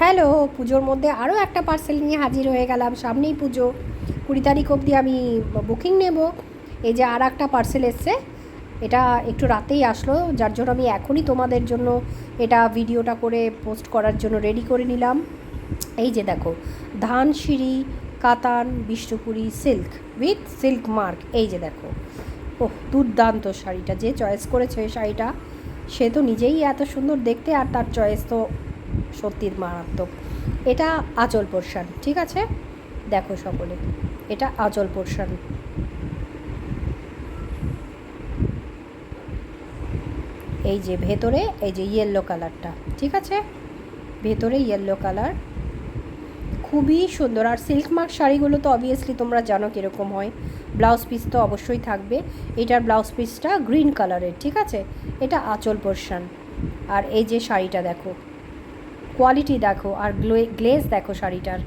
Hello, পুজোর মধ্যে আরও একটা পার্সেল নিয়ে হাজির হয়ে গেলাম। সামনেই পুজো, 20 তারিখ অবধি আমি বুকিং নেব। এই যে আর একটা পার্সেল এসছে, এটা একটু রাতেই আসলো, যার জন্য আমি এখনই তোমাদের জন্য এটা ভিডিওটা করে পোস্ট করার জন্য রেডি করে নিলাম। এই যে দেখো, ধানসিঁড়ি কাতান Bishnupuri silk with silk mark. এই যে দেখো, ওহ দুর্দান্ত শাড়িটা, যে চয়েস করেছে এই শাড়িটা সে তো নিজেই এত সুন্দর দেখতে, আর তার চয়েস তো সত্যি মারাত্মক। এটা আঁচল পোর্শান, ঠিক আছে, দেখো সকলে, এটা আঁচল পোর্শান। এই যে ভেতরে এই যে ইয়েলো কালারটা, ঠিক আছে, ভেতরে ইয়েলো কালার, খুবই সুন্দর। আর সিল্ক মার্ক শাড়িগুলো তো অবভিয়াসলি তোমরা জানো কীরকম হয়। ব্লাউজ পিস তো অবশ্যই থাকবে। এটার ব্লাউজ পিসটা গ্রিন কালারের, ঠিক আছে, এটা আঁচল পোর্শান। আর এই যে শাড়িটা দেখো, কোয়ালিটি দেখো, আর গ্লেজ দেখো শাড়িটার।